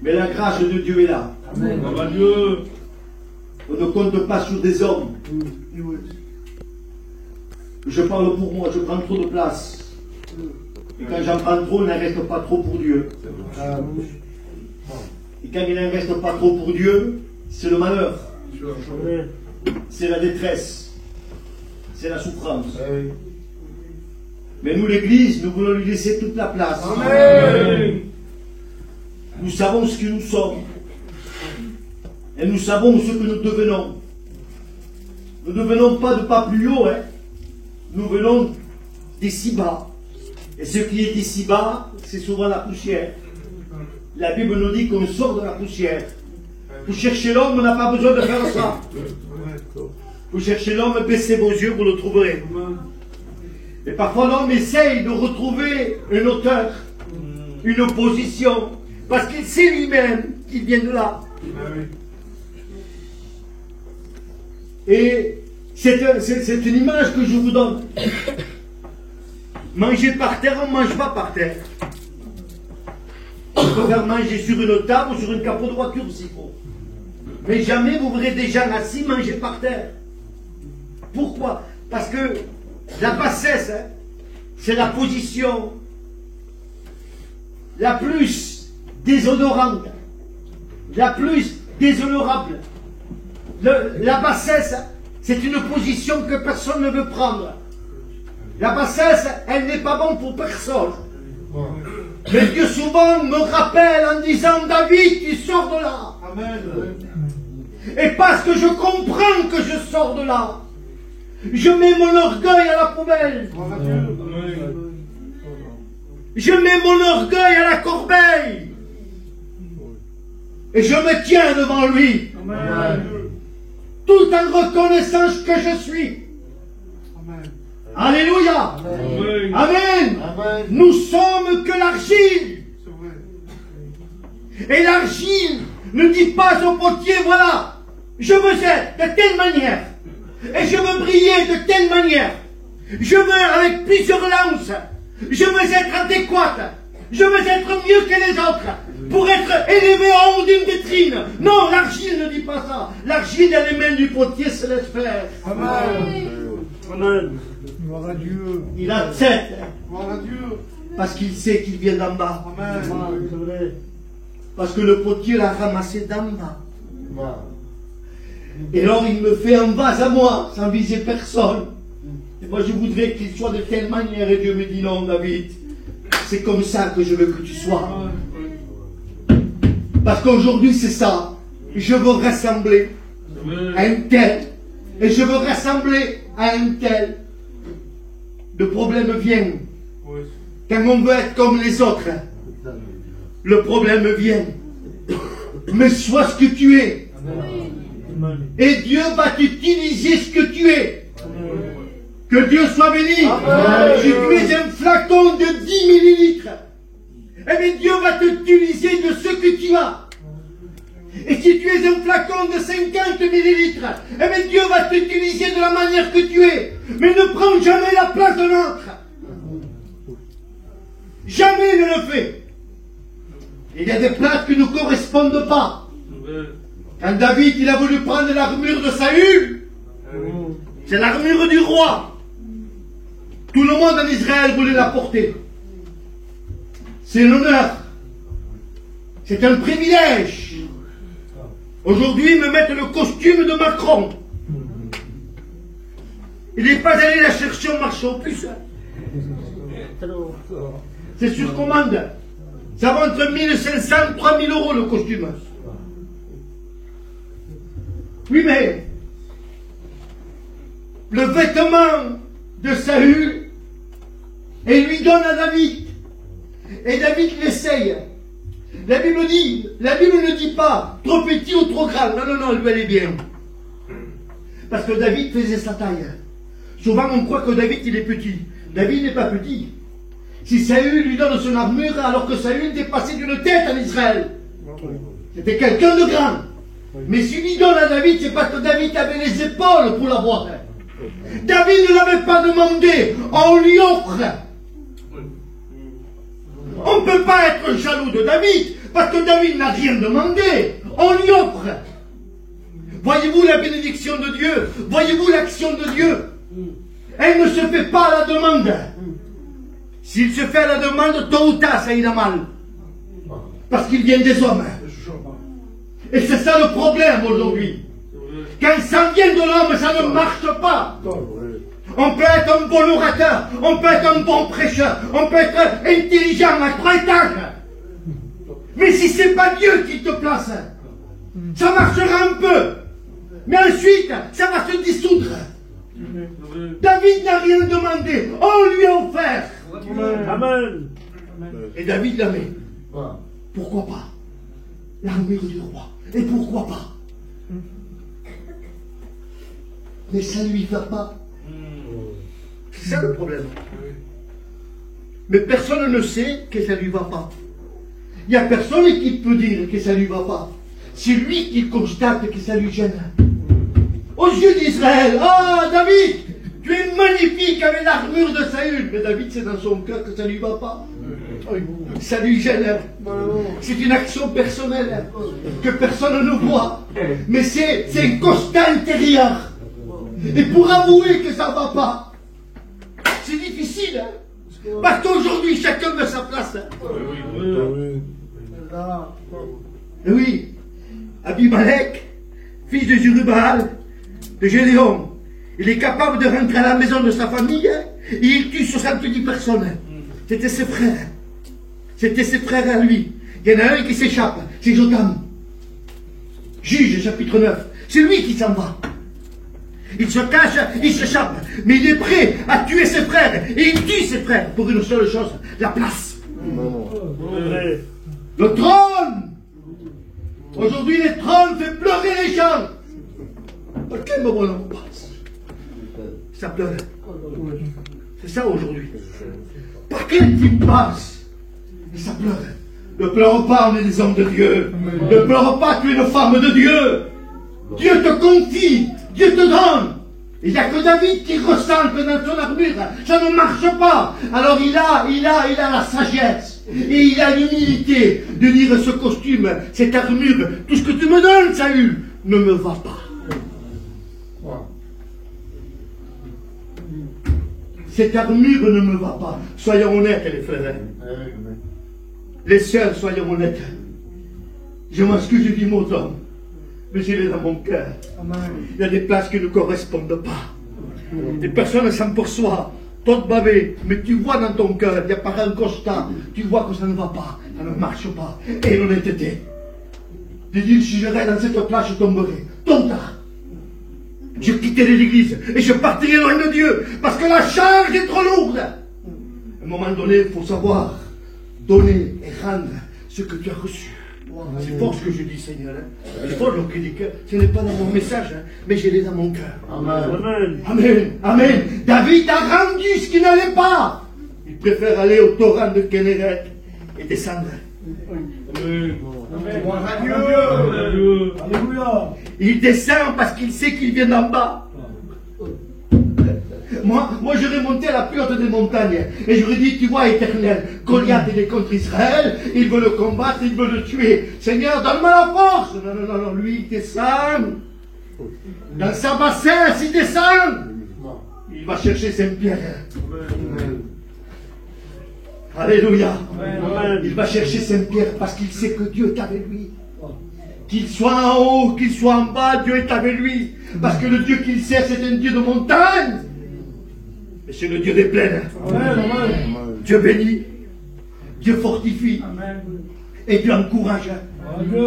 Mais la grâce de Dieu est là. Amen. On ne compte pas sur des hommes. Je parle pour moi, je prends trop de place. Et quand j'en prends trop, il n'en reste pas trop pour Dieu. Et quand il n'en reste pas trop pour Dieu, c'est le malheur. C'est la détresse. C'est la souffrance. Mais nous, l'Église, nous voulons lui laisser toute la place. Amen. Nous savons ce que nous sommes. Et nous savons ce que nous devenons. Nous ne venons pas de pas plus haut. Nous venons d'ici bas. Et ce qui est ici bas, c'est souvent la poussière. La Bible nous dit qu'on sort de la poussière. Pour chercher l'homme, on n'a pas besoin de faire ça. Pour chercher l'homme, baissez vos yeux, vous le trouverez. Et parfois l'homme essaye de retrouver un auteur, une position, parce qu'il sait lui-même qu'il vient de là. Et c'est une image que je vous donne. Manger par terre, on ne mange pas par terre. On peut faire manger sur une table ou sur une capot de voiture s'il faut. Mais jamais vous verrez des gens assis manger par terre. Pourquoi? Parce que la bassesse, c'est la position la plus déshonorante, la plus déshonorable. La bassesse, c'est une position que personne ne veut prendre. La bassesse, elle n'est pas bonne pour personne. Mais Dieu souvent me rappelle en disant, David, tu sors de là. Amen. Et parce que je comprends que je sors de là, je mets mon orgueil à la poubelle. Je mets mon orgueil à la corbeille. Et je me tiens devant lui. Amen. Tout en reconnaissant ce que je suis. Amen. Alléluia. Amen. Amen. Amen. Nous sommes que l'argile. C'est vrai. Et l'argile ne dit pas au potier, voilà, je veux être de telle manière. Et je veux briller de telle manière. Je veux avec plusieurs lances. Je veux être adéquate. Je veux être mieux que les autres. Pour être élevé en haut d'une vitrine. Non, l'argile ne dit pas ça. L'argile dans les mains du potier se laisse faire. Amen. Amen. Gloire à Dieu. Il accepte. Gloire à Dieu. Parce qu'il sait qu'il vient d'en bas. Amen. C'est vrai. Parce que le potier l'a ramassé d'en bas. Et alors il me fait un vase à moi, sans viser personne. Et moi je voudrais qu'il soit de telle manière. Et Dieu me dit non, David, c'est comme ça que je veux que tu sois. Parce qu'aujourd'hui c'est ça. Je veux ressembler à un tel. Et je veux ressembler à un tel. Le problème vient quand on veut être comme les autres. Le problème vient. Mais sois ce que tu es. Et Dieu va t'utiliser ce que tu es. Que Dieu soit béni. Si tu es un flacon de 10 millilitres, eh bien Dieu va t'utiliser de ce que tu as. Et si tu es un flacon de 50 millilitres, eh bien Dieu va t'utiliser de la manière que tu es. Mais ne prends jamais la place de l'autre. Jamais ne le fais. Il y a des places qui ne correspondent pas. Quand David il a voulu prendre l'armure de Saül, c'est l'armure du roi. Tout le monde en Israël voulait la porter. C'est l'honneur. C'est un privilège. Aujourd'hui, ils me mettent le costume de Macron. Il n'est pas allé la chercher au marché aux puces. C'est sur commande. Ça va entre 1500 et 3000 euros le costume. Oui, mais le vêtement de Saül, et lui donne à David. Et David l'essaye. La Bible ne dit pas trop petit ou trop grand. Non, non, non, lui elle est bien. Parce que David faisait sa taille. Souvent on croit que David il est petit. David n'est pas petit. Si Saül lui donne son armure alors que Saül dépassait d'une tête en Israël. C'était quelqu'un de grand. Mais s'il lui donne à David, c'est parce que David avait les épaules pour l'avoir. David ne l'avait pas demandé, on lui offre. On ne peut pas être jaloux de David, parce que David n'a rien demandé. On lui offre. Voyez-vous la bénédiction de Dieu? Voyez-vous l'action de Dieu? Elle ne se fait pas à la demande. S'il se fait à la demande, tôt ou tard, ça ira mal. Parce qu'il vient des hommes. Et c'est ça le problème aujourd'hui. Quand ça vient de l'homme, ça ne marche pas. On peut être un bon orateur, on peut être un bon prêcheur, on peut être intelligent à 3 étages. Mais si ce n'est pas Dieu qui te place, ça marchera un peu. Mais ensuite, ça va se dissoudre. David n'a rien demandé, on lui a offert. Amen. Et David l'a mis. Pourquoi pas? L'armure du roi. Et pourquoi pas? Mais ça ne lui va pas. C'est ça le problème. Mais personne ne sait que ça ne lui va pas. Il n'y a personne qui peut dire que ça ne lui va pas. C'est lui qui constate que ça lui gêne. Aux yeux d'Israël, ah David, tu es magnifique avec l'armure de Saül. Mais David, c'est dans son cœur que ça ne lui va pas. Ça lui gêne. C'est une action personnelle que personne ne voit. Mais c'est un constat intérieur. Et pour avouer que ça ne va pas, c'est difficile. Parce qu'aujourd'hui, chacun veut sa place. Et oui, Abimelech, fils de Jerubbaal, de Gédéon, il est capable de rentrer à la maison de sa famille et il tue 70 personnes. C'était ses frères. C'était ses frères à lui. Il y en a un qui s'échappe, c'est Jotam. Juge, chapitre 9. C'est lui qui s'en va. Il se cache, il s'échappe. Mais il est prêt à tuer ses frères. Et il tue ses frères pour une seule chose, la place. Le trône. Aujourd'hui, le trône fait pleurer les gens. À quel moment on passe? Ça pleure. C'est ça aujourd'hui. Par quel type passe? Et ça pleure. Ne pleure pas, on est des hommes de Dieu. Ne pleure pas, tu es une femme de Dieu. Dieu te confie, Dieu te donne. Il n'y a que David qui ressent que dans son armure, ça ne marche pas. Alors il a la sagesse. Et il a l'humilité de dire ce costume, cette armure, tout ce que tu me donnes, Saül, ne me va pas. Cette armure ne me va pas. Soyons honnêtes, les frères. Les sœurs, soyons honnêtes. Je m'excuse du mot d'homme, mais je l'ai dans mon cœur. Il y a des places qui ne correspondent pas. Les personnes s'en perçoivent. Tout bavé, mais tu vois dans ton cœur, il y a pas un constat, tu vois que ça ne va pas, ça ne marche pas. Et l'honnêteté. De dire, si je reste dans cette place, je tomberai. Tôt ou tard. Je quitterai l'église et je partirai loin de Dieu, parce que la charge est trop lourde. À un moment donné, il faut savoir donner et rendre ce que tu as reçu. C'est fort ce que je dis, Seigneur. C'est fort le cri du cœur. Ce n'est pas dans mon message, mais je l'ai dans mon cœur. Amen. Amen. Amen. David a rendu ce qu'il n'allait pas. Il préfère aller au torrent de Kénéret et descendre. Amen. Alléluia. Il descend parce qu'il sait qu'il vient d'en bas. Moi, j'aurais monté à la plus haute des montagnes et j'aurais dit, tu vois, Éternel, Goliath est contre Israël, il veut le combattre, il veut le tuer. Seigneur, donne-moi la force. Non, lui, il descend. Dans sa bassesse, il descend. Il va chercher Saint-Pierre. Alléluia. Il va chercher Saint-Pierre parce qu'il sait que Dieu est avec lui. Qu'il soit en haut, qu'il soit en bas, Dieu est avec lui. Parce que le Dieu qu'il sert, c'est un Dieu de montagne. Mais c'est le Dieu des plaines. Dieu bénit, Dieu fortifie, et Dieu encourage.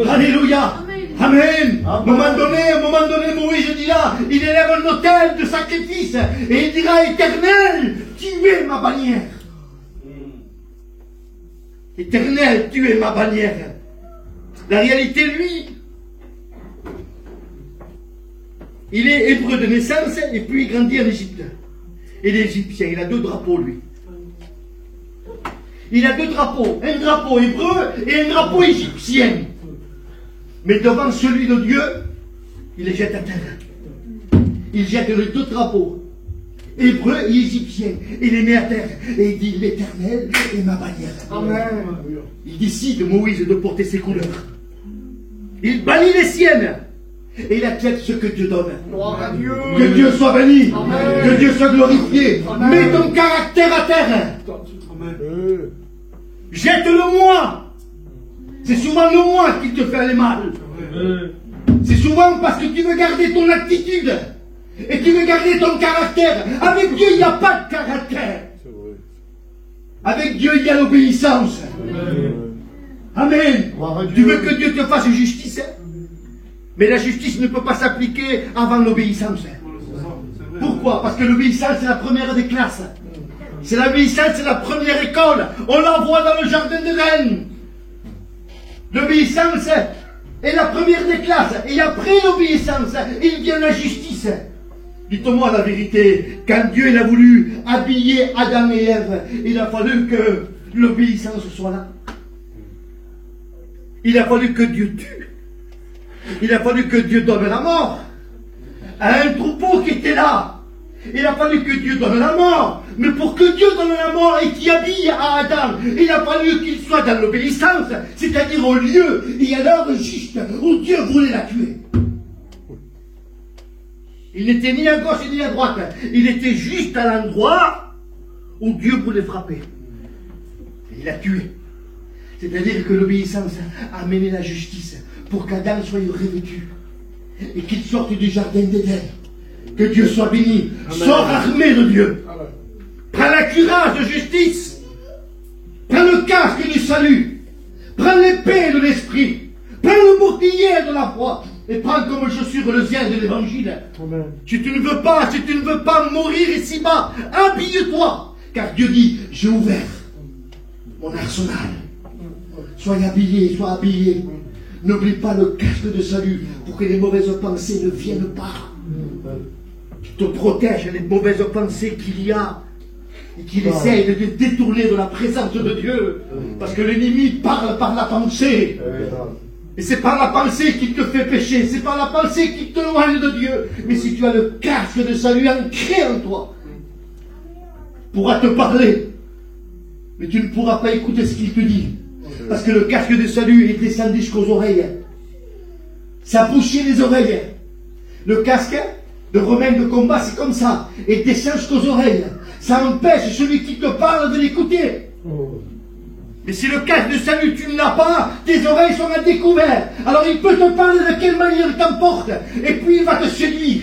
Alléluia. Amen. À un moment donné, Moïse dit là, il élève un autel de sacrifice, et il dira, Éternel, tu es ma bannière. Éternel, tu es ma bannière. La réalité, lui, il est hébreu de naissance, et puis il grandit en Égypte. Et l'Égyptien, il a 2 drapeaux, lui. Il a 2 drapeaux, un drapeau hébreu et un drapeau égyptien. Mais devant celui de Dieu, il les jette à terre. Il jette les 2 drapeaux. Hébreu et égyptien. Il les met à terre. Et il dit, l'Éternel est ma bannière. Amen. Il décide, Moïse, de porter ses couleurs. Il bannit les siennes. Et il accepte ce que Dieu donne. Gloire à Dieu. Que Dieu soit béni. Amen. Que Dieu soit glorifié. Amen. Mets ton caractère à terre. Jette le moi. C'est souvent le moi qui te fait aller mal. C'est souvent parce que tu veux garder ton attitude. Et tu veux garder ton caractère. Avec Dieu, il n'y a pas de caractère. Avec Dieu, il y a l'obéissance. Amen. Tu veux que Dieu te fasse justice. Mais la justice ne peut pas s'appliquer avant l'obéissance. Pourquoi? Parce que l'obéissance, c'est la première des classes. C'est l'obéissance, c'est la première école. On la voit dans le jardin d'Éden. L'obéissance est la première des classes. Et après l'obéissance, il vient la justice. Dites-moi la vérité. Quand Dieu il a voulu habiller Adam et Ève, il a fallu que l'obéissance soit là. Il a fallu que Dieu tue. Il a fallu que Dieu donne la mort à un troupeau qui était là. Il a fallu que Dieu donne la mort. Mais pour que Dieu donne la mort et qu'il habille à Adam, il a fallu qu'il soit dans l'obéissance, c'est-à-dire au lieu et à l'heure juste où Dieu voulait la tuer. Il n'était ni à gauche ni à droite. Il était juste à l'endroit où Dieu voulait frapper. Et il l'a tué. C'est-à-dire que l'obéissance a amené la justice pour qu'Adam soit revêtu et qu'il sorte du jardin d'Éden. Que Dieu soit béni. Sors armé de Dieu. Prends la cuirasse de justice. Prends le casque du salut. Prends l'épée de l'esprit. Prends le bouclier de la foi. Et prends comme chaussure le zèle de l'évangile. Si tu ne veux pas mourir ici-bas, habille-toi. Car Dieu dit, j'ai ouvert mon arsenal. Sois habillé. N'oublie pas le casque de salut pour que les mauvaises pensées ne viennent pas. Tu te protèges des mauvaises pensées qu'il y a et qu'il essaye de te détourner de la présence de Dieu. Parce que l'ennemi parle par la pensée. Et c'est par la pensée qui te fait pécher. C'est par la pensée qui te loigne de Dieu. Mais si tu as le casque de salut ancré en toi, il pourra te parler. Mais tu ne pourras pas écouter ce qu'il te dit. Parce que le casque de salut est descendu jusqu'aux oreilles. Ça a bouché les oreilles. Le casque de Romain de combat, c'est comme ça. Et descend jusqu'aux oreilles. Ça empêche celui qui te parle de l'écouter. Mais si le casque de salut, tu ne l'as pas, tes oreilles sont à découvert. Alors il peut te parler de quelle manière il t'emporte. Et puis il va te séduire.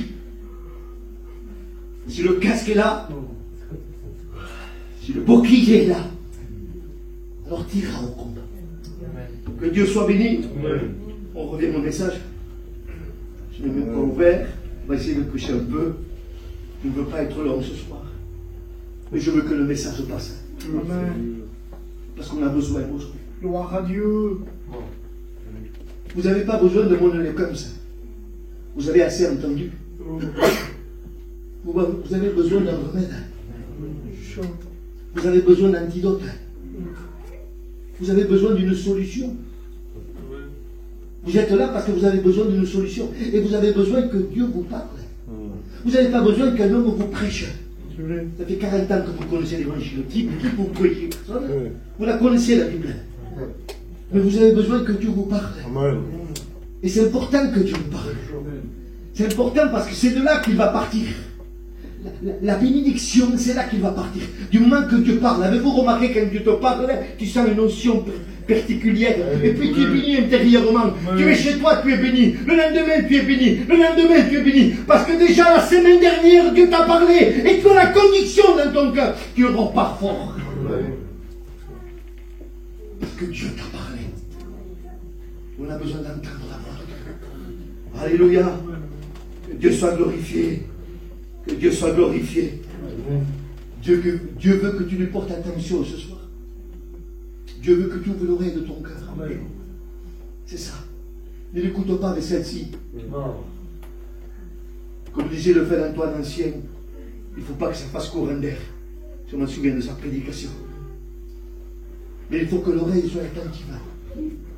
Si le casque est là, si le bouclier est là, alors tu iras au combat. Que Dieu soit béni. On revient à mon message. Je n'ai même pas ouvert. On va essayer de coucher un peu. Je ne veux pas être long ce soir. Mais je veux que le message passe. Amen. Parce qu'on a besoin aujourd'hui. Gloire à Dieu. Vous n'avez pas besoin de mon éloquence. Vous avez assez entendu. Vous avez besoin d'un remède. Vous avez besoin d'antidote. Vous avez besoin d'une solution. Vous êtes là parce que vous avez besoin d'une solution. Et vous avez besoin que Dieu vous parle. Vous n'avez pas besoin qu'un homme vous prêche. Ça fait 40 ans que vous connaissez l'évangile. Qui vous prêchez? Personne. Vous la connaissez, la Bible. Mais vous avez besoin que Dieu vous parle. Et c'est important que Dieu vous parle. C'est important parce que c'est de là qu'il va partir. La bénédiction, c'est là qu'il va partir. Du moment que Dieu parle. Avez-vous remarqué quand Dieu te parle, tu sens une notion particulière. Et puis tu es béni intérieurement. Tu es chez toi, tu es béni. Le lendemain, tu es béni. Le lendemain, tu es béni. Parce que déjà la semaine dernière, Dieu t'a parlé. Et tu as la conviction dans ton cœur. Tu repars fort. Parce que Dieu t'a parlé. On a besoin d'entendre la voix de Dieu. Alléluia. Que Dieu soit glorifié. Que Dieu soit glorifié. Dieu veut que tu lui portes attention ce soir. Dieu veut que tu ouvres l'oreille de ton cœur. C'est ça. Ne l'écoute pas avec celle-ci. Comme disait le frère Antoine Ancien, il ne faut pas que ça fasse courant d'air. Je me souviens de sa prédication. Mais il faut que l'oreille soit attentive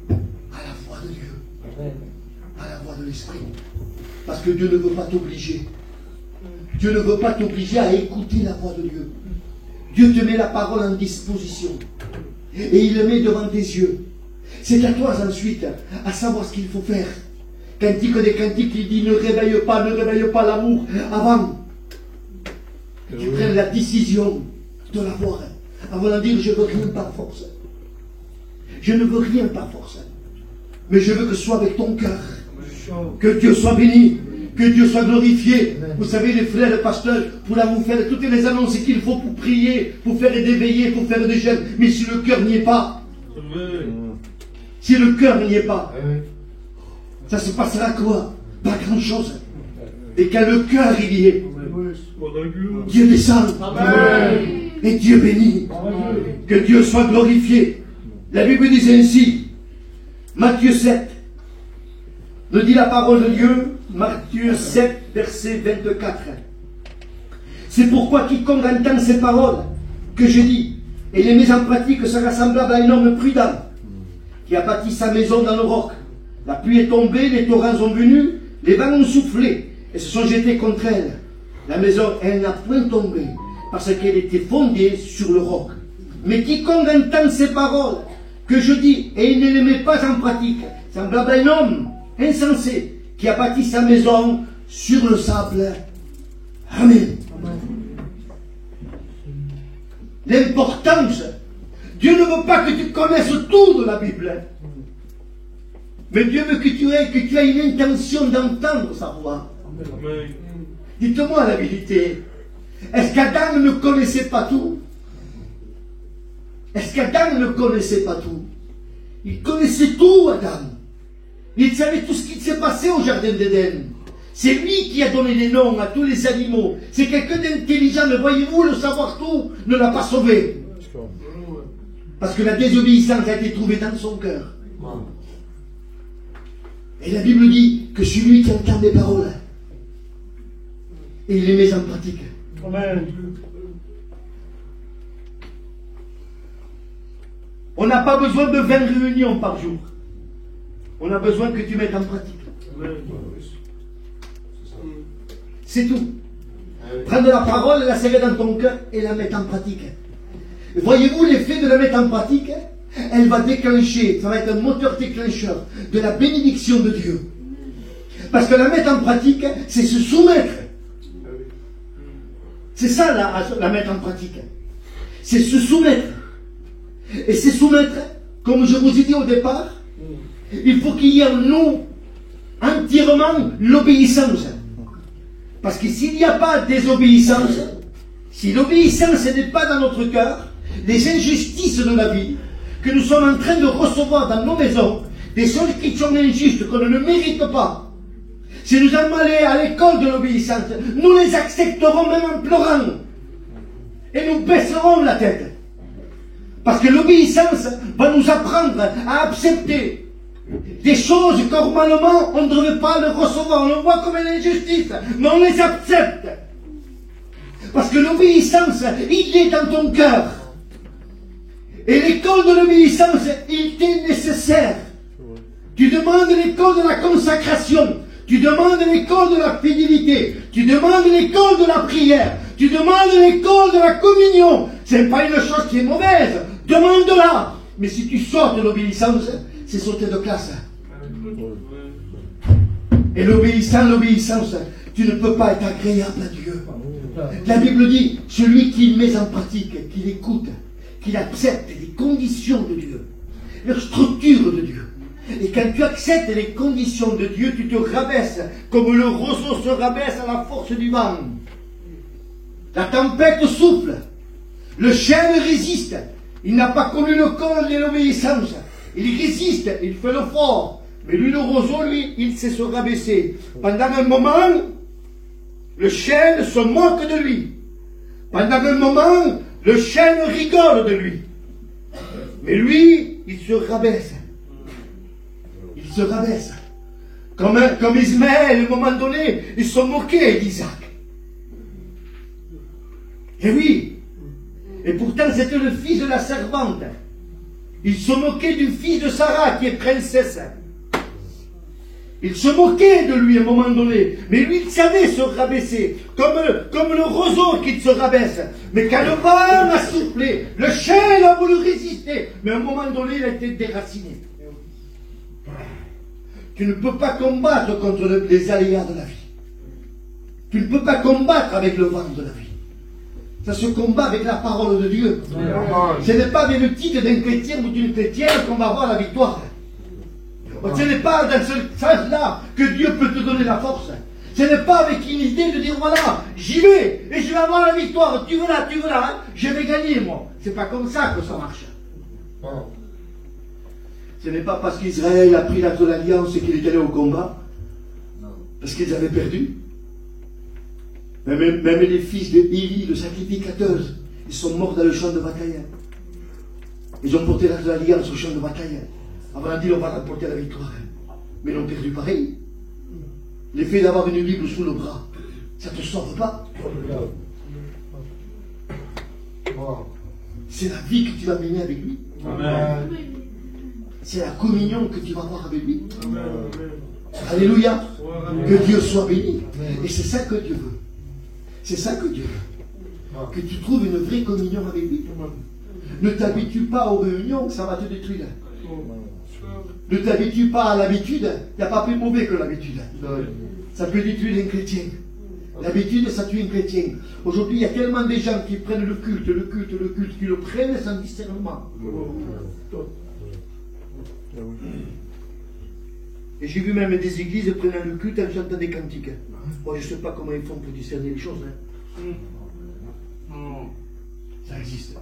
à la voix de Dieu. À la voix de l'Esprit. Parce que Dieu ne veut pas t'obliger. Dieu ne veut pas t'obliger à écouter la voix de Dieu. Dieu te met la parole en disposition. Et il le met devant tes yeux. C'est à toi ensuite à savoir ce qu'il faut faire. Cantique des cantiques, il dit ne réveille pas l'amour avant que tu prennes la décision de l'avoir. Avant de dire je veux rien par force. Je ne veux rien par force. Mais je veux que ce soit avec ton cœur. Que Dieu soit béni. Que Dieu soit glorifié. Vous savez, les frères, les pasteurs, pour vous faire toutes les annonces qu'il faut pour prier, pour faire des veillées, pour faire des jeûnes. Mais si le cœur n'y est pas, si le cœur n'y est pas, ça se passera quoi? Pas grand chose. Et quand le cœur il y est, Dieu descend. Et Dieu bénit. Que Dieu soit glorifié. La Bible dit ainsi, Matthieu 7, nous dit la parole de Dieu, Matthieu 7, verset 24. C'est pourquoi quiconque entend ces paroles que je dis et les met en pratique sera semblable à un homme prudent qui a bâti sa maison dans le roc. La pluie est tombée, les torrents sont venus, les vents ont soufflé et se sont jetés contre elle. La maison, elle n'a point tombé parce qu'elle était fondée sur le roc. Mais quiconque entend ces paroles que je dis et il ne les met pas en pratique, semblable à un homme insensé qui a bâti sa maison sur le sable. Amen. L'importance, Dieu ne veut pas que tu connaisses tout de la Bible, mais Dieu veut que tu aies une intention d'entendre sa voix. Dites-moi la vérité. Est-ce qu'Adam ne connaissait pas tout? Est-ce qu'Adam ne connaissait pas tout? Il connaissait tout, Adam. Il savait tout ce qui s'est passé au jardin d'Éden. C'est lui qui a donné les noms à tous les animaux. C'est quelqu'un d'intelligent, mais voyez-vous, le savoir tout ne l'a pas sauvé. Parce que la désobéissance a été trouvée dans son cœur. Et la Bible dit que celui qui entend des paroles et il les met en pratique. Amen. On n'a pas besoin de 20 réunions par jour. On a besoin que tu mettes en pratique. C'est tout. Prendre la parole, la serrer dans ton cœur et la mettre en pratique. Voyez-vous l'effet de la mettre en pratique? Elle va déclencher, ça va être un moteur déclencheur de la bénédiction de Dieu. Parce que la mettre en pratique, c'est se soumettre. C'est ça la mettre en pratique. C'est se soumettre. Et se soumettre, comme je vous ai dit au départ, il faut qu'il y ait en nous entièrement l'obéissance. Parce que s'il n'y a pas de désobéissance, si l'obéissance n'est pas dans notre cœur, les injustices de la vie que nous sommes en train de recevoir dans nos maisons, des choses qui sont injustes, qu'on ne mérite pas, si nous allons aller à l'école de l'obéissance, nous les accepterons même en pleurant. Et nous baisserons la tête. Parce que l'obéissance va nous apprendre à accepter des choses que normalement on ne devrait pas les recevoir. On le voit comme une injustice, mais on les accepte. Parce que l'obéissance, il est dans ton cœur. Et l'école de l'obéissance, il t'est nécessaire. Tu demandes l'école de la consacration. Tu demandes l'école de la fidélité. Tu demandes l'école de la prière. Tu demandes l'école de la communion. Ce n'est pas une chose qui est mauvaise. Demande-la. Mais si tu sors de l'obéissance, c'est sauter de classe. Et l'obéissance, tu ne peux pas être agréable à Dieu. La Bible dit, celui qui met en pratique, qui écoute, qu'il accepte les conditions de Dieu, la structure de Dieu. Et quand tu acceptes les conditions de Dieu, tu te rabaisses comme le roseau se rabaisse à la force du vent. La tempête souffle. Le chêne résiste. Il n'a pas connu le corps de l'obéissance. Il résiste, il fait le fort. Mais lui, le roseau, lui, il sait se rabaisser. Pendant un moment, le chêne se moque de lui. Pendant un moment, le chêne rigole de lui. Mais lui, il se rabaisse. Il se rabaisse. Comme Ismaël, à un moment donné, ils se moquaient d'Isaac. Et oui. Et pourtant, c'était le fils de la servante. Il se moquait du fils de Sarah, qui est princesse. Il se moquait de lui à un moment donné. Mais lui, il savait se rabaisser. Comme le roseau qui se rabaisse. Mais quand le vent a soufflé, le chêne a voulu résister. Mais à un moment donné, il a été déraciné. Tu ne peux pas combattre contre les aléas de la vie. Tu ne peux pas combattre avec le vent de la vie. Ça se combat avec la parole de Dieu. Ce n'est pas avec le titre d'un chrétien ou d'une chrétienne qu'on va avoir la victoire. Ce n'est pas dans ce sens-là que Dieu peut te donner la force. Ce n'est pas avec une idée de dire voilà, j'y vais et je vais avoir la victoire. Tu veux là, hein, je vais gagner moi. C'est pas comme ça que ça marche. Ce n'est pas parce qu'Israël a pris l'acte de l'alliance et qu'il est allé au combat, parce qu'ils avaient perdu. Même les fils de Élie, le sacrificateur, ils sont morts dans le champ de bataille. Ils ont porté l'acte de l'alliance au champ de bataille. Avant de dire on va rapporter la victoire. Mais ils l'ont perdu pareil. L'effet d'avoir une Bible sous le bras, ça ne te sauve pas. C'est la vie que tu vas mener avec lui. Amen. C'est la communion que tu vas avoir avec lui. Alléluia. Que Dieu soit béni. Et c'est ça que Dieu veut. C'est ça que Dieu veut. Que tu trouves une vraie communion avec lui. Ne t'habitue pas aux réunions, ça va te détruire. Ne t'habitue pas à l'habitude, il n'y a pas plus mauvais que l'habitude. Ça peut détruire un chrétien. L'habitude, ça tue un chrétien. Aujourd'hui, il y a tellement de gens qui prennent le culte, qui le prennent sans discernement. Et j'ai vu même des églises prenant le culte en chantant des cantiques. Moi, je ne sais pas comment ils font pour discerner les choses. Ça existe.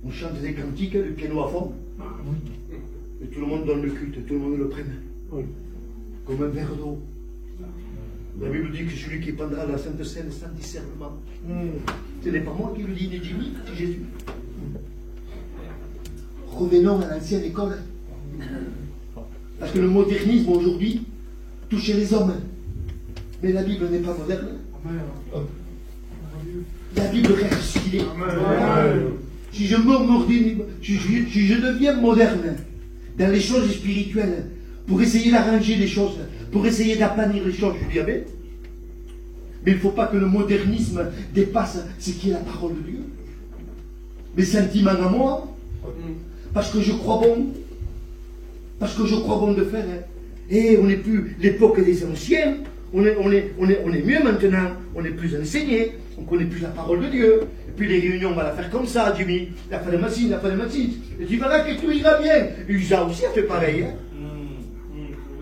On chante des cantiques, le piano à fond. Et tout le monde donne le culte, tout le monde le prenne. Comme un verre d'eau. La Bible dit que celui qui prendra la Sainte Seine sans discernement. Ce n'est pas moi qui le dis, ni Jimmy, c'est Jésus. Revenons à l'ancienne école. Parce que le modernisme aujourd'hui touchait les hommes. Mais la Bible n'est pas moderne. La Bible reste ce qu'il est. Si je deviens moderne dans les choses spirituelles, pour essayer d'arranger les choses, pour essayer d'aplanir les choses, je dis amen. Mais il ne faut pas que le modernisme dépasse ce qui est la parole de Dieu. Mes sentiments à moi, parce que je crois bon, de faire. Et on n'est plus l'époque des anciens, on est mieux maintenant, on est plus enseigné, on connaît plus la parole de Dieu. Et puis les réunions, on va la faire comme ça, Jimmy. La pharmacie. Et tu verras que tout ira bien. Usa aussi a fait pareil. Hein.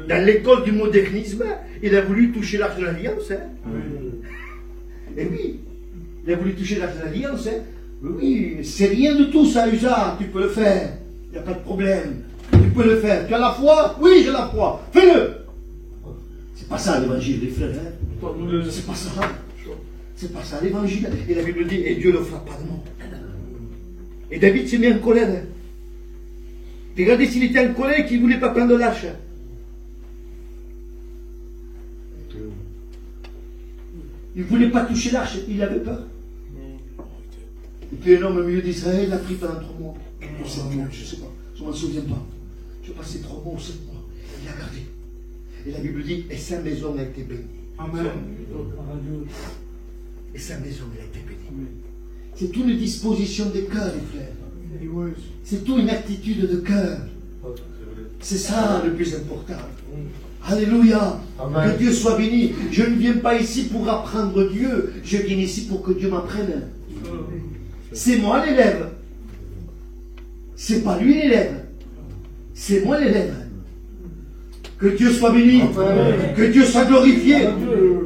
Dans l'école du modernisme, il a voulu toucher l'arche de l'alliance. Hein. Et oui, il a voulu toucher l'arche de l'alliance. Hein. Oui, c'est rien de tout ça, Usa. Tu peux le faire. Il n'y a pas de problème. Tu peux le faire. Tu as la foi? Oui, j'ai la foi. Fais-le. C'est pas ça l'évangile, les frères. Hein. C'est pas ça. C'est pas ça l'évangile. Et la Bible dit, et Dieu ne le fera pas de mort. Et David s'est mis en colère. Hein. Regardez s'il était en colère qu'il ne voulait pas prendre l'arche. Il ne voulait pas toucher l'arche, il avait peur. Et puis un homme au milieu d'Israël a pris pendant 3 mois. Ou 7 mois, je ne sais pas. Je ne m'en souviens pas. Je passais 3 mois ou 7 mois. Il a gardé. Et la Bible dit, et sa maison a été bénie. Amen. Et sa maison a été bénie. C'est toute une disposition de cœur, les frères. C'est toute une attitude de cœur. C'est ça le plus important. Alléluia. Amen. Que Dieu soit béni. Je ne viens pas ici pour apprendre Dieu. Je viens ici pour que Dieu m'apprenne. C'est moi l'élève. C'est pas lui l'élève. C'est moi l'élève. Que Dieu soit béni. Amen. Que Dieu soit glorifié.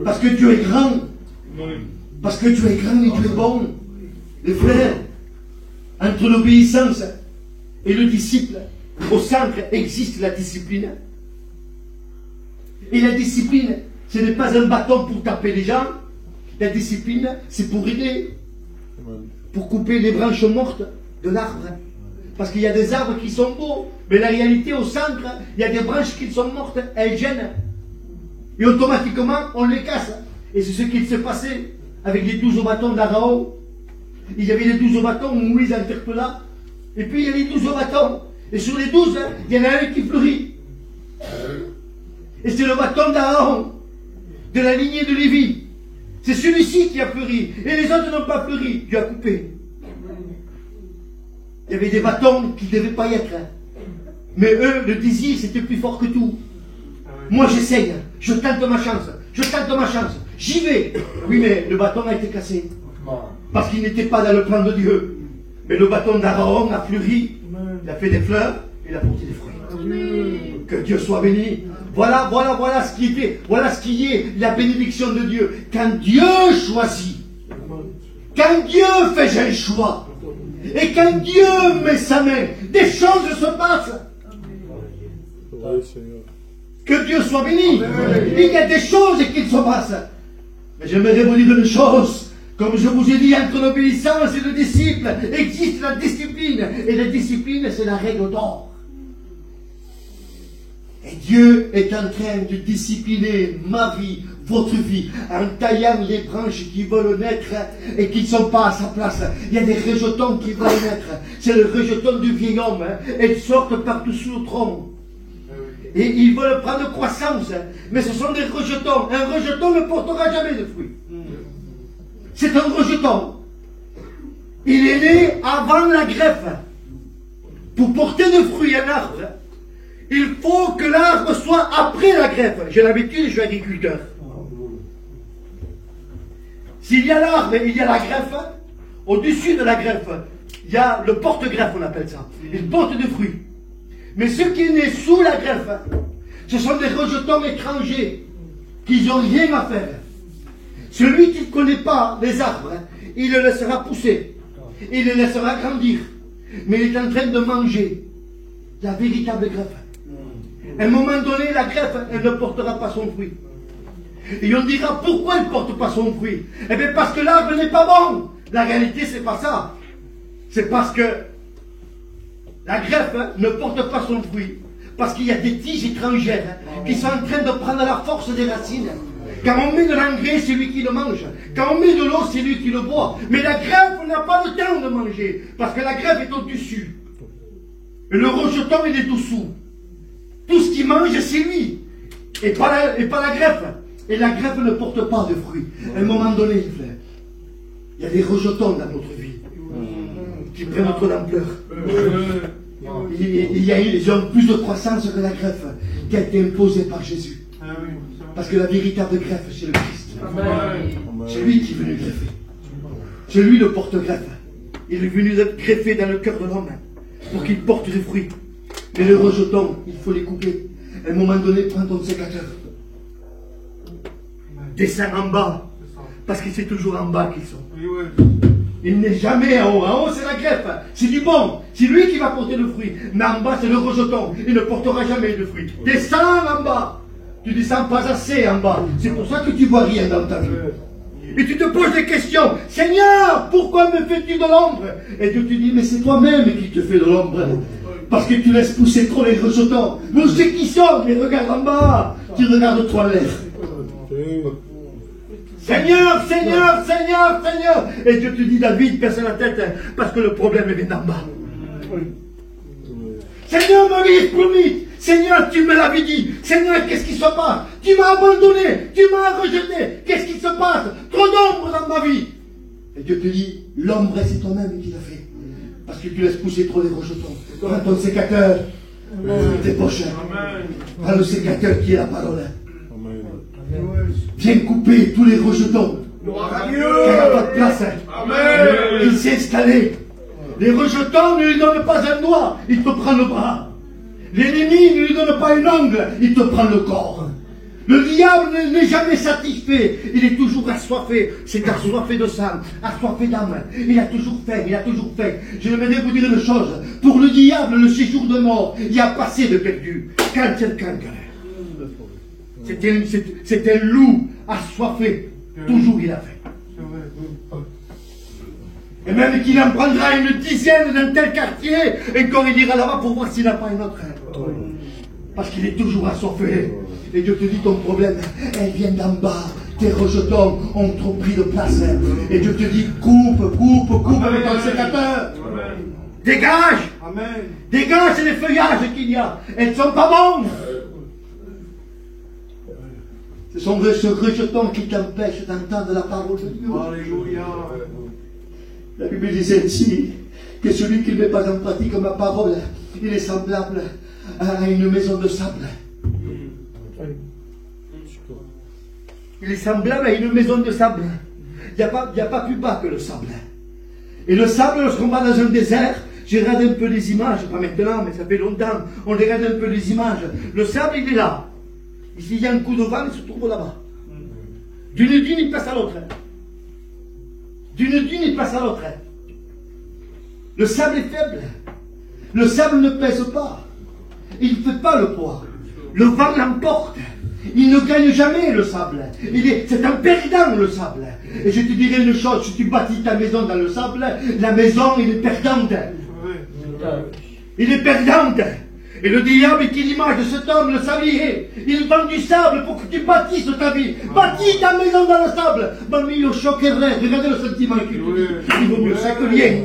Parce que Dieu est grand. Parce que Dieu est grand et Dieu est bon. Les frères, entre l'obéissance et le disciple, au centre existe la discipline. Et la discipline, ce n'est pas un bâton pour taper les gens. La discipline, c'est pour aider. Pour couper les branches mortes de l'arbre. Parce qu'il y a des arbres qui sont beaux, mais la réalité, au centre, il y a des branches qui sont mortes, elles gênent. Et automatiquement, on les casse. Et c'est ce qui se passait avec les 12 bâtons d'Aaron. Il y avait les 12 bâtons où Moïse interpella. Et puis il y a les 12 bâtons. Et sur les 12, il y en a un qui fleurit. Et c'est le bâton d'Aaron, de la lignée de Lévi. C'est celui-ci qui a fleuri. Et les autres n'ont pas fleuri. Dieu a coupé. Il y avait des bâtons qui ne devaient pas y être. Mais eux, le désir, c'était plus fort que tout. Moi, j'essaye. Je tente ma chance. Je tente ma chance. J'y vais. Oui, mais le bâton a été cassé. Parce qu'il n'était pas dans le plan de Dieu. Mais le bâton d'Aaron a fleuri. Il a fait des fleurs. Il a porté des fruits. Que Dieu soit béni. Voilà ce qui était. Voilà ce qui est la bénédiction de Dieu. Quand Dieu choisit. Quand Dieu fait un choix. Et quand Dieu met sa main, des choses se passent. Que Dieu soit béni. Il y a des choses qui se passent. Mais j'aimerais vous dire une chose. Comme je vous ai dit, entre l'obéissance et le disciple, existe la discipline. Et la discipline, c'est la règle d'or. Et Dieu est en train de discipliner ma vie, votre vie, en taillant les branches qui veulent naître et qui ne sont pas à sa place. Il y a des rejetons qui veulent naître. C'est le rejeton du vieil homme. Elles sortent partout sous le tronc. Et ils veulent prendre croissance. Mais ce sont des rejetons. Un rejeton ne portera jamais de fruits. C'est un rejeton. Il est né avant la greffe. Pour porter de fruits un arbre, il faut que l'arbre soit après la greffe. J'ai l'habitude, je suis agriculteur. S'il y a l'arbre et il y a la greffe, au-dessus de la greffe, il y a le porte-greffe, on appelle ça. Il porte des fruits. Mais ce qui est né sous la greffe, ce sont des rejetons étrangers qui n'ont rien à faire. Celui qui ne connaît pas les arbres, il le laissera pousser. Il le laissera grandir. Mais il est en train de manger la véritable greffe. À un moment donné, la greffe, elle ne portera pas son fruit. Et on dira, pourquoi elle ne porte pas son fruit? Eh bien, parce que l'arbre n'est pas bon. La réalité, c'est pas ça. C'est parce que la greffe ne porte pas son fruit. Parce qu'il y a des tiges étrangères qui sont en train de prendre la force des racines. Quand on met de l'engrais, c'est lui qui le mange. Quand on met de l'eau, c'est lui qui le boit. Mais la greffe n'a pas le temps de manger. Parce que la greffe est au-dessus. Et le rejeton, il est dessous. Tout ce qu'il mange, c'est lui. Et pas la greffe. Et la greffe ne porte pas de fruits. À un moment donné, frère, il y a des rejetons dans notre vie qui prennent trop d'ampleur. Ils ont plus de croissance que la greffe qui a été imposée par Jésus. Parce que la véritable greffe, c'est le Christ. C'est lui qui est venu greffer. C'est lui le porte-greffe. Il est venu greffer dans le cœur de l'homme pour qu'il porte des fruits. Mais les rejetons, il faut les couper. À un moment donné, prends ton sécateur. Descends en bas. Parce que c'est toujours en bas qu'ils sont. Il n'est jamais en haut. En haut, c'est la greffe. C'est du bon. C'est lui qui va porter le fruit. Mais en bas, c'est le rejeton. Il ne portera jamais de fruit. Descends en bas. Tu descends pas assez en bas. C'est pour ça que tu vois rien dans ta vie. Et tu te poses des questions. Seigneur, pourquoi me fais-tu de l'ombre? Et Dieu te dit, mais c'est toi-même qui te fais de l'ombre. Parce que tu laisses pousser trop les rejetons. Nous, c'est qui sont? Mais regarde en bas. Tu regardes toi en l'air. Seigneur, Seigneur, Seigneur, Seigneur. Et Dieu te dit, David, baisse la tête, parce que le problème vient d'en bas. Seigneur, Moïse, promis. Seigneur, tu me l'avais dit. Seigneur, qu'est-ce qui se passe? Tu m'as abandonné, tu m'as rejeté. Qu'est-ce qui se passe? Trop d'ombre dans ma vie. Et Dieu te dit, l'ombre, c'est toi-même qui l'a fait. Parce que tu laisses pousser trop les rejetons. Prends ton sécateur, tes poches. Prends le sécateur qui est la parole. Viens couper tous les rejetons. Il n'y a pas de place. Il s'est installé. Les rejetons ne lui donnent pas un doigt, il te prend le bras. L'ennemi ne lui donne pas une ongle, il te prend le corps. Le diable n'est jamais satisfait, il est toujours assoiffé. C'est assoiffé de sang, assoiffé d'âme. Il a toujours fait, il a toujours fait. Je vais vous dire une chose. Pour le diable, le séjour de mort, il y a passé de perdu. Quand quelqu'un c'est un loup assoiffé. Toujours il a fait. Et même qu'il en prendra une dizaine dans tel quartier, et quand il ira là-bas pour voir s'il n'a pas une autre. Parce qu'il est toujours assoiffé. Et Dieu te dit, ton problème, elle vient d'en bas. Tes rejetons ont trop pris de place. Et Dieu te dit, coupe avec ton sécateur. Dégage. Amen. Dégage les feuillages qu'il y a. Elles ne sont pas bonnes. C'est ce rejeton qui t'empêche d'entendre la parole de Dieu. Alléluia. La Bible disait ainsi, que celui qui ne met pas en pratique ma parole, il est semblable à une maison de sable. Il est semblable à une maison de sable. Il n'y a pas plus bas que le sable. Et le sable, lorsqu'on va dans un désert, j'ai regardé un peu les images, pas maintenant, mais ça fait longtemps, on regarde un peu les images. Le sable, il est là. Ici, il y a un coup de vent, il se trouve là-bas. D'une dune, il passe à l'autre. D'une dune, il passe à l'autre. Le sable est faible. Le sable ne pèse pas. Il ne fait pas le poids. Le vent l'emporte. Il ne gagne jamais le sable. C'est un perdant le sable. Et je te dirai une chose, si tu bâtis ta maison dans le sable, la maison, elle est perdante. Il est perdante. Et le diable qui est l'image de cet homme, le sablier, il vend du sable pour que tu bâtisses ta vie. Bâtis ta maison dans le sable. Mamie, au choc et rêve. Regardez le sentiment qu'il il vaut mieux ça que rien.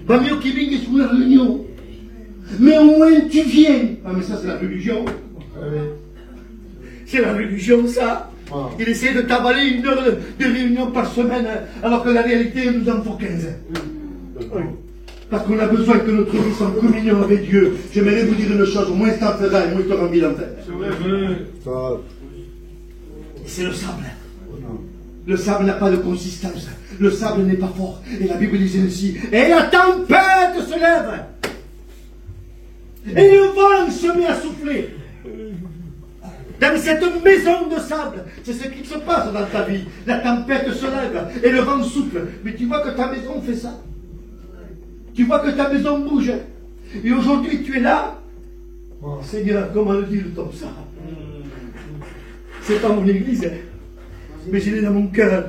Mamie, qui vient sur la réunion. Mais au moins tu viens. Ah, mais ça, c'est la religion. C'est la religion, ça. Il essaie de t'avaler une heure de réunion par semaine, alors que la réalité, nous en faut 15. Parce qu'on a besoin que notre vie soit en communion avec Dieu. J'aimerais vous dire une chose, moins t'en feras et moins tu auras envie d'en faire. Et c'est le sable. Le sable n'a pas de consistance. Le sable n'est pas fort. Et la Bible disait ainsi, et la tempête se lève. Et le vent se met à souffler. Dans cette maison de sable, c'est ce qui se passe dans ta vie. La tempête se lève et le vent souffle. Mais tu vois que ta maison fait ça. Tu vois que ta maison bouge. Et aujourd'hui, tu es là. Oh, Seigneur, comment le dire comme ça? C'est pas mon église, mais je l'ai dans mon cœur.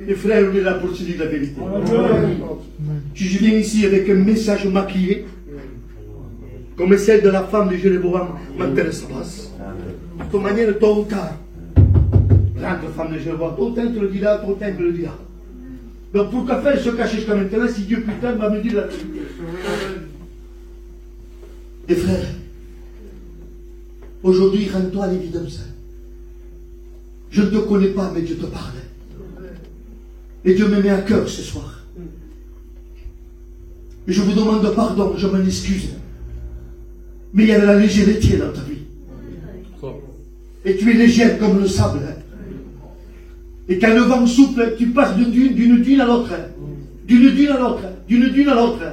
Les frères, on est là pour se dire la vérité. Je viens ici avec un message maquillé, comme celle de la femme de Jéroboam, m'intéresse pas. De toute manière, tôt ou tard, grande femme de Jéroboam, tôt ou tard, tu le diras, tôt ou tard, tu le diras. Donc pourquoi faire se cacher jusqu'à maintenant si Dieu putain va me dire la vérité? Et frères, aujourd'hui, rends-toi à l'évidence. Je ne te connais pas, mais Dieu te parle. Et Dieu me met à cœur ce soir. Et je vous demande pardon, je m'en excuse. Mais il y a de la légèreté dans ta vie. Et tu es légère comme le sable. Et quand le vent souffle, tu passes d'une dune à l'autre. D'une dune à l'autre. D'une dune à l'autre.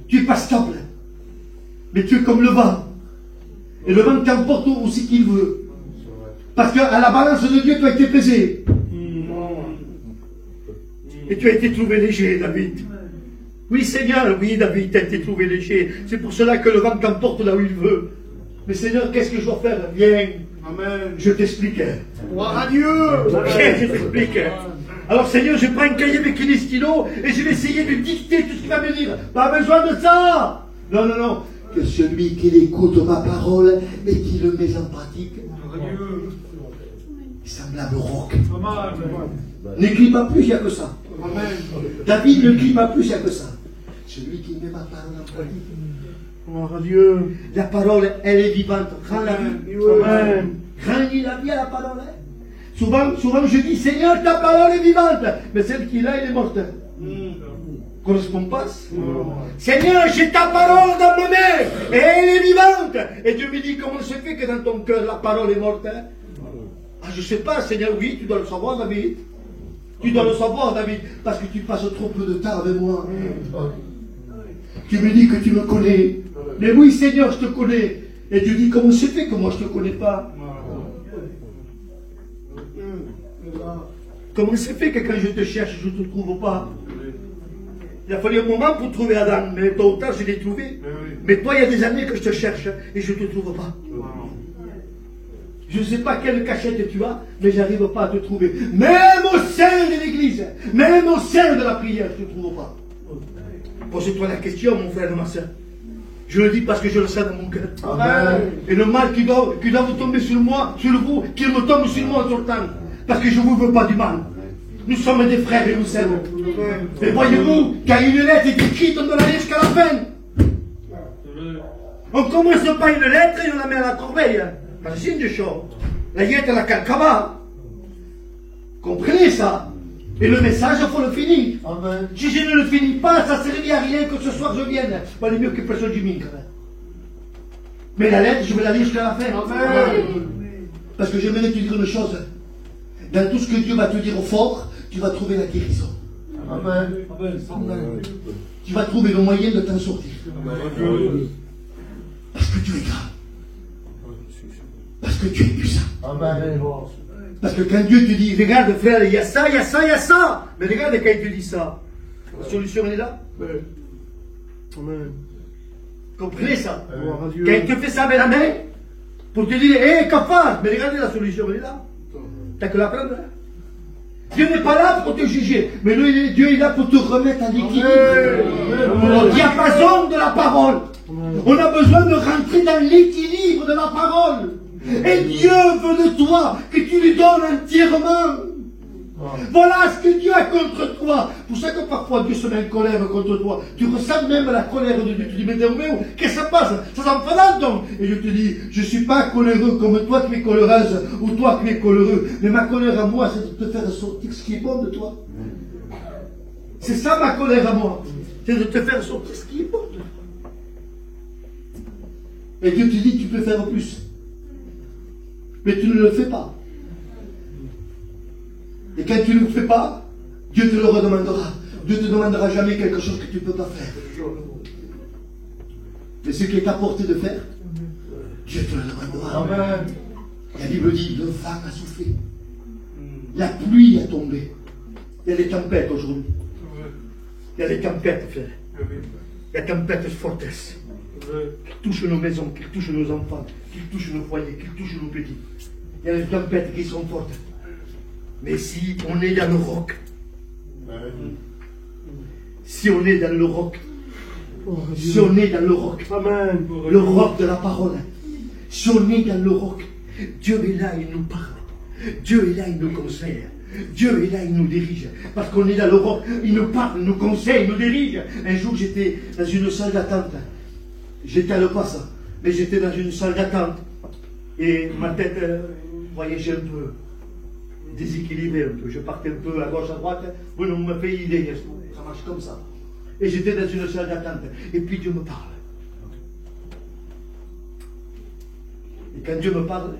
Tu es pas stable. Mais tu es comme le vent. Et le vent t'emporte où c'est qu'il veut. Parce qu'à la balance de Dieu, tu as été pesé. Et tu as été trouvé léger, David. Oui, Seigneur, oui, David, tu as été trouvé léger. C'est pour cela que le vent t'emporte là où il veut. Mais Seigneur, qu'est-ce que je dois faire? Viens. Amen. Je t'explique. Gloire à Dieu. Viens, je t'explique. Alors, Seigneur, je prends un cahier avec un stylo et je vais essayer de dicter tout ce qu'il va me dire. Pas besoin de ça. Non, non, non. Que celui qui écoute ma parole et qui le met en pratique, il semblable au roc. N'écris pas plus, il n'y a que ça. David ne crie pas plus, il n'y a que ça. Celui qui met ma parole en pratique. Gloire à Dieu. La parole, elle est vivante. Rends la vie. Rends la vie à la parole. Souvent, je dis, Seigneur, ta parole est vivante. Mais celle qui est là, elle est morte. Correspond pas. Seigneur, j'ai ta parole dans ma main. Et elle est vivante. Et Dieu me dit, comment se fait que dans ton cœur, la parole est morte? Ah, je ne sais pas, Seigneur, oui, tu dois le savoir, David. Tu dois le savoir, David, parce que tu passes trop peu de temps avec moi. Tu me dis que tu me connais. Mais oui, Seigneur, je te connais. Et Dieu dit, comment c'est fait que moi je ne te connais pas? Comment c'est fait que quand je te cherche, je ne te trouve pas? Il a fallu un moment pour trouver Adam, mais tôt ou tard, je l'ai trouvé. Mais toi, il y a des années que je te cherche et je ne te trouve pas. Je ne sais pas quelle cachette tu as, mais je n'arrive pas à te trouver. Même au sein de l'église, même au sein de la prière, je ne te trouve pas. Pose-toi la question, mon frère et ma soeur. Je le dis parce que je le sais dans mon cœur. Amen. Et le mal qui doit vous tomber sur moi, sur vous, qu'il me tombe sur moi tout le temps. Parce que je ne vous veux pas du mal. Nous sommes des frères et nous s'aimons. Et voyez-vous, quand une lettre est écrite, on doit la lire jusqu'à la fin. On ne commence pas une lettre et on la met à la corbeille. C'est une chose. La yette la calcama. Comprenez ça? Et le message, il faut le finir. Amen. Si je ne le finis pas, ça ne servira à rien que ce soir je vienne. Bon, il est mieux que personne du mine quand même. Mais la lettre, je vais la lire jusqu'à la fin. Amen. Parce que j'aimerais te dire une chose. Dans tout ce que Dieu va te dire au fort, tu vas trouver la guérison. Amen. Amen. Tu vas trouver le moyen de t'en sortir. Amen. Parce que tu es grand. Parce que tu es puissant. Amen. Parce que quand Dieu te dit, regarde frère, il y a ça, il y a ça, il y a ça. Mais regarde quand il te dit ça. La solution elle est là. Amen. Comprenez ça. Gloire à Dieu. Quand il te fait ça avec la main, pour te dire, hé, cafard, mais regardez la solution, elle est là. T'as que la prendre. Hein? Dieu n'est pas là pour te juger, mais lui, Dieu est là pour te remettre en équilibre. Au diapason de la parole. On a besoin de rentrer dans l'équilibre de la parole. Et Dieu veut de toi que tu lui donnes entièrement. Voilà ce que Dieu a contre toi. Pour ça que parfois Dieu se met en colère contre toi. Tu ressens même la colère de Dieu. Tu dis, mais qu'est-ce que ça passe? Ça s'enflamme donc. Et je te dis, je ne suis pas coléreux comme toi qui es coléreuse ou toi qui es coléreux. Mais ma colère à moi, c'est de te faire sortir ce qui est bon de toi. C'est ça ma colère à moi. C'est de te faire sortir ce qui est bon de toi. Et Dieu te dit, tu peux faire plus. Mais tu ne le fais pas. Et quand tu ne le fais pas, Dieu te le redemandera. Dieu ne te demandera jamais quelque chose que tu ne peux pas faire. Mais ce qui est à portée de faire, Dieu te le demandera. Amen. La Bible dit, le vent a soufflé. La pluie a tombé. Il y a des tempêtes aujourd'hui. Il y a des tempêtes, frère. Il y a des tempêtes fortes qui touchent nos maisons, qui touchent nos enfants, qui touchent nos foyers, qui touchent nos petits. Il y a des tempêtes qui sont fortes. Mais si on est dans le roc, si on est dans le roc, si on est dans le roc, Amen. le roc de la parole, si on est dans le roc, Dieu est là, il nous parle. Dieu est là, il nous conseille. Dieu est là, il nous dirige. Parce qu'on est dans le roc, il nous parle, il nous conseille, il nous dirige. Un jour, j'étais dans une salle d'attente. J'étale pas ça, mais j'étais dans une salle d'attente. Et ma tête voyageait un peu. Déséquilibré un peu. Je partais un peu à gauche, à droite. Vous ne me faites idée, ça marche comme ça. Et j'étais dans une salle d'attente. Et puis Dieu me parle. Et quand Dieu me parle,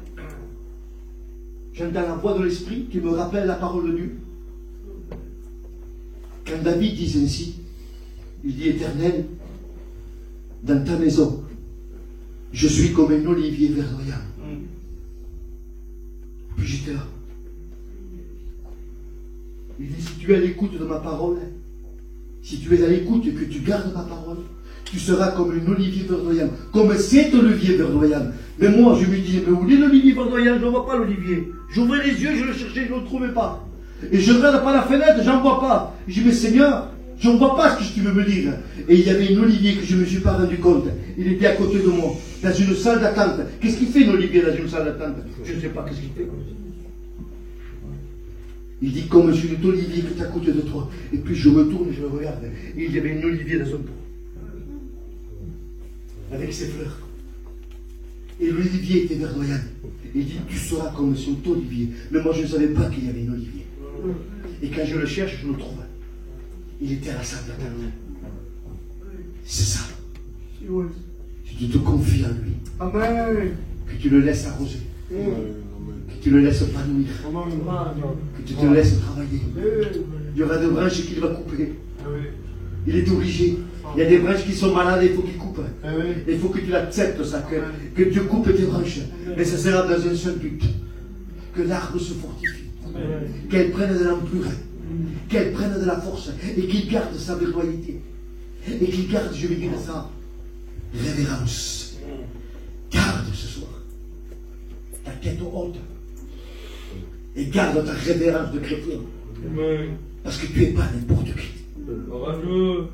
j'entends la voix de l'Esprit qui me rappelle la parole de Dieu. Quand David dit ainsi, il dit, Éternel, dans ta maison, je suis comme un olivier verdoyant. Puis j'étais là. Il dit, si tu es à l'écoute de ma parole, si tu es à l'écoute et que tu gardes ma parole, tu seras comme un olivier verdoyant, comme cet olivier verdoyant. Mais moi, je me dis, mais où est l'olivier verdoyant? Je ne vois pas l'olivier. J'ouvrais les yeux, je le cherchais, je ne le trouvais pas. Et je regarde par la fenêtre, j'en vois pas. Je dis, mais Seigneur, je ne vois pas ce que tu veux me dire. Et il y avait un olivier que je ne me suis pas rendu compte. Il était à côté de moi, dans une salle d'attente. Qu'est-ce qu'il fait un olivier dans une salle d'attente? Je ne sais pas qu'est-ce qu'il fait. Il dit, comme je suis l'olivier qui est à côté de toi. Et puis je me tourne, je le regarde. Et il y avait un olivier dans un pot. Avec ses fleurs. Et l'olivier était verdoyant. Il dit, tu seras comme cet olivier. Mais moi, je ne savais pas qu'il y avait un olivier. Et quand je le cherche, je le trouve. Il était à la salle d'attente. C'est ça. Tu te confies en lui. Amen. Que tu le laisses arroser. Que tu le laisses épanouir. Que tu te laisses travailler. Il y aura des branches qu'il va couper. Il est obligé. Il y a des branches qui sont malades, il faut qu'il coupe. Il faut que tu l'acceptes, ça, que Dieu coupe tes branches. Mais ça sera dans un seul but. Que l'arbre se fortifie. Qu'elle prenne de l'ampleur. Qu'elle prenne de la force. Et qu'il garde sa verdoyalité. Et qu'il garde, je vais dire ça, révérence. Garde ce soir ta tête haute. Et garde ta révérence de chrétien. Parce que tu n'es pas n'importe qui.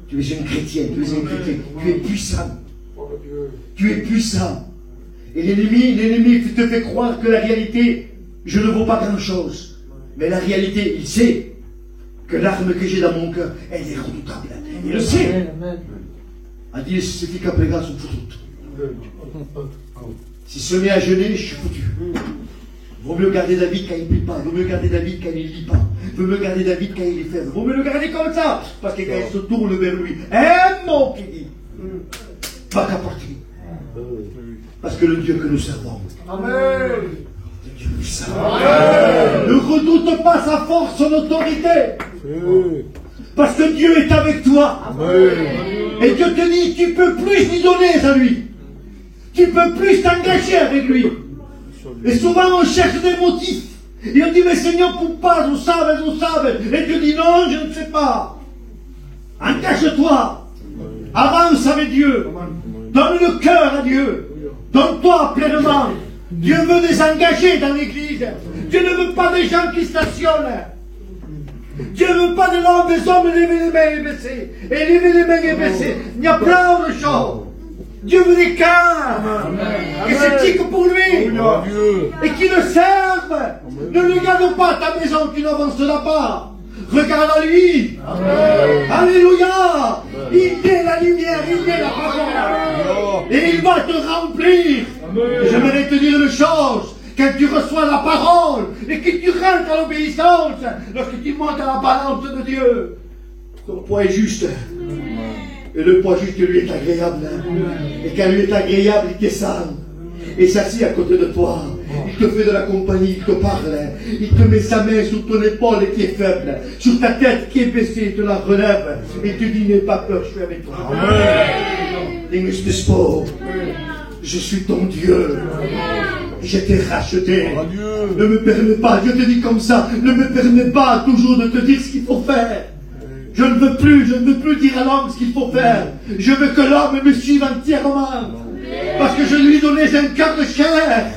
Tu es une chrétienne, tu es un chrétien, tu es puissant. Tu es puissant. Et l'ennemi te fait croire que la réalité, je ne vaux pas grand-chose. Mais la réalité, il sait que l'arme que j'ai dans mon cœur, elle est redoutable. Il le sait. A dit, si fica a pregar, sont foutus. Si se met à jeûner, je suis foutu. Vaut mieux garder David quand il ne prie pas. Vaut mieux garder David quand il ne lit pas. Vaut mieux garder David quand il est faible. Vaut mieux le garder comme ça. Parce que quand il se tourne vers lui, un mot qui dit, pas qu'à partir. Parce que le Dieu que nous servons, Amen. le Dieu puissant, ne redoute pas sa force, son autorité. Parce que Dieu est avec toi. Et Dieu te dit, tu peux plus lui donner à lui. Tu peux plus t'engager avec lui. Et souvent on cherche des motifs. Et on dit, mais Seigneur, pourquoi vous savez. Et Dieu dit, non, je ne sais pas. Engage-toi. Avance avec Dieu. Donne le cœur à Dieu. Donne-toi pleinement. Dieu veut des engagés dans l'église. Dieu ne veut pas des gens qui stationnent. Dieu ne veut pas des hommes lever les mains et baisser. Et lever les mains et baisser. Il y a plein de choses. Dieu veut des cœurs qui s'éthiquent pour lui et qui le servent. Ne regarde pas ta maison qui n'avancera pas. Regarde à lui. Alléluia. Il est la lumière, il est la parole. Et il va te remplir. J'aimerais te dire une chose. Quand tu reçois la parole et que tu rentres à l'obéissance, lorsque tu montes à la balance de Dieu, ton poids est juste. Et le poids juste lui est agréable. Et quand lui est agréable, il descend. Et s'assit à côté de toi. Il te fait de la compagnie, il te parle. Il te met sa main sur ton épaule qui est faible. Sur ta tête qui est baissée, il te la relève. Et tu dis, n'aie pas peur, je suis avec toi. Je suis ton Dieu. Je t'ai racheté. Ne me permets pas, je te dis comme ça, ne me permets pas toujours de te dire ce qu'il faut faire. Je ne veux plus dire à l'homme ce qu'il faut faire. Je veux que l'homme me suive entièrement. Parce que je lui donnais un cœur de chair.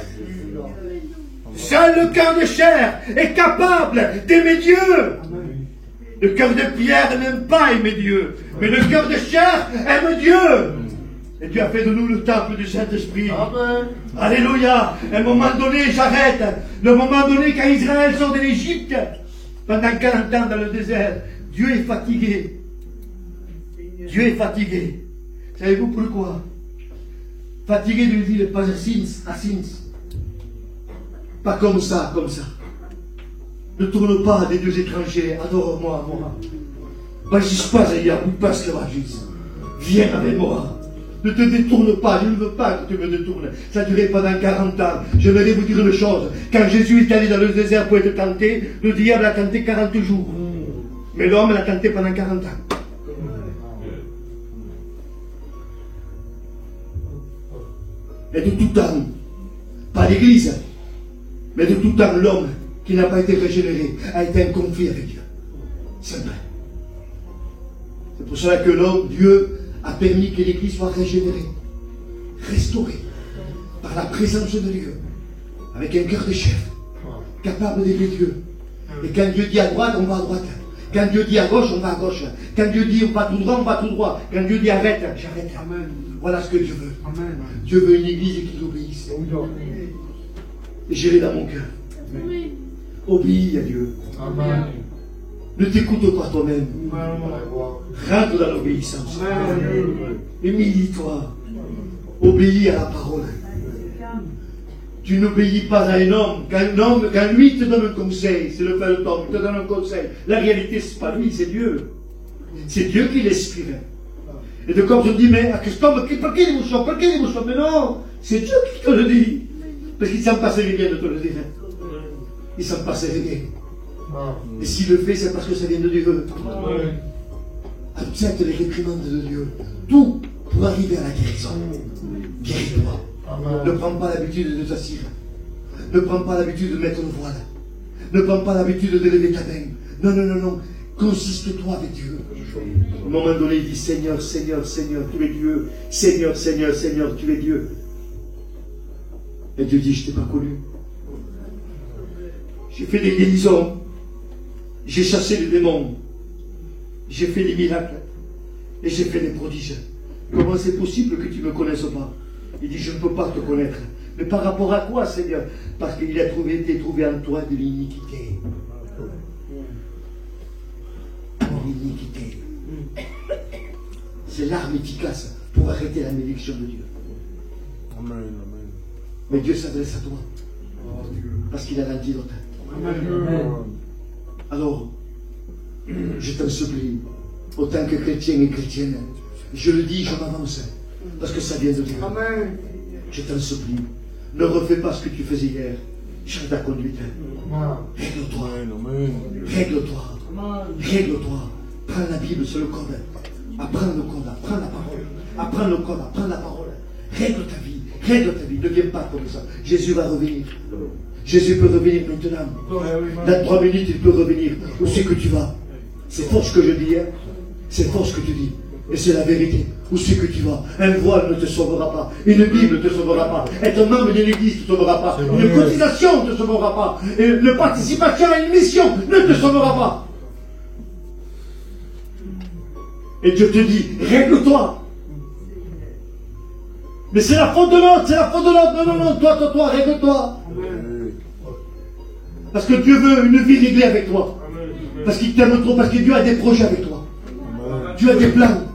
Seul le cœur de chair est capable d'aimer Dieu. Le cœur de pierre n'aime pas aimer Dieu. Mais le cœur de chair aime Dieu. Et Dieu a fait de nous le temple du Saint-Esprit. Alléluia. À un moment donné, j'arrête. Le moment donné, quand Israël sort de l'Égypte, pendant 40 ans dans le désert, Dieu est fatigué. Dieu est fatigué. Savez-vous pourquoi? Fatigué de lui dire pas à Sins. Pas comme ça, comme ça. Ne tourne pas des dieux étrangers. Adore-moi, moi. Bagis pas, Zaya, ou pas esclavagis. Viens avec moi. Ne te détourne pas. Je ne veux pas que tu me détournes. Ça a duré pendant 40 ans. Je vais vous dire une chose. Quand Jésus est allé dans le désert pour être tenté, le diable a tenté 40 jours. Mais l'homme l'a tenté pendant 40 ans. Et de tout temps, pas l'église, mais de tout temps, l'homme qui n'a pas été régénéré a été en conflit avec Dieu. C'est vrai. C'est pour cela que l'homme, Dieu, a permis que l'église soit régénérée, restaurée, par la présence de Dieu, avec un cœur de chef, capable d'aimer Dieu. Et quand Dieu dit à droite, on va à droite. Quand Dieu dit à gauche, on va à gauche. Quand Dieu dit on va tout droit, on va tout droit. Quand Dieu dit arrête, j'arrête. Amen. Voilà ce que Dieu veut. Amen. Dieu veut une église qui l'obéisse. Et j'irai dans mon cœur. Obéis à Dieu. Amen. Ne t'écoute pas toi-même. Rentre dans l'obéissance. Humilie-toi. Obéis à la parole. Tu n'obéis pas à un homme. Quand lui te donne un conseil, c'est le feuilleton, il te donne un conseil. La réalité, ce n'est pas lui, c'est Dieu. C'est Dieu qui l'inspire. Et de comme je dis, mais à Christophe, pour qui il vous chante? Pour qui il vous chante? Mais non, c'est Dieu qui te le dit. Parce qu'il ne s'en passe rien de te le dire. Il ne s'en passe rien. Et s'il le fait, c'est parce que ça vient de Dieu. Accepte les réprimandes de Dieu. Tout pour arriver à la guérison. Guéris-toi. Ne prends pas l'habitude de t'asseoir. Ne prends pas l'habitude de mettre le voile. Ne prends pas l'habitude de lever ta main. Non, non, non, non. Consiste-toi avec Dieu. À un moment donné, il dit Seigneur, Seigneur, Seigneur, tu es Dieu. Seigneur, Seigneur, Seigneur, tu es Dieu. Et Dieu dit, je ne t'ai pas connu. J'ai fait des guérisons. J'ai chassé les démons. J'ai fait des miracles. Et j'ai fait des prodiges. Comment c'est possible que tu ne me connaisses pas? Il dit, je ne peux pas te connaître. Mais par rapport à quoi, Seigneur? Parce qu'il a été trouvé en toi de l'iniquité. L'iniquité. C'est l'arme efficace pour arrêter la malédiction de Dieu. Amen, amen. Mais Dieu s'adresse à toi. Parce qu'il a l'antidote. Amen. Alors, je t'en supplie, autant que chrétien et chrétienne, je le dis, je m'avance, parce que ça vient de Dieu. Amen. Je t'en supplie, ne refais pas ce que tu faisais hier. Change ta conduite. Règle-toi. Règle-toi. Règle-toi. Prends la Bible sur le code. Apprends le code, apprends la parole. Apprends le code, apprends la parole. Règle ta vie. Règle ta vie. Ne viens pas comme ça. Jésus va revenir. Jésus peut revenir maintenant. Dans 3 minutes, il peut revenir. Où c'est que tu vas? C'est fort ce que je dis. Hein? C'est fort ce que tu dis. Et c'est la vérité. Où c'est que tu vas? Un voile ne te sauvera pas. Une Bible ne te sauvera pas. Être membre d'une église ne te sauvera pas. Une cotisation ne te sauvera pas. Et une participation à une mission ne te sauvera pas. Et Dieu te dit, règle-toi. Mais c'est la faute de l'autre, c'est la faute de l'autre. Non, non, non, toi, règle-toi. Parce que Dieu veut une vie réglée avec toi. Parce qu'il t'aime trop, parce que Dieu a des projets avec toi. Dieu a des plans.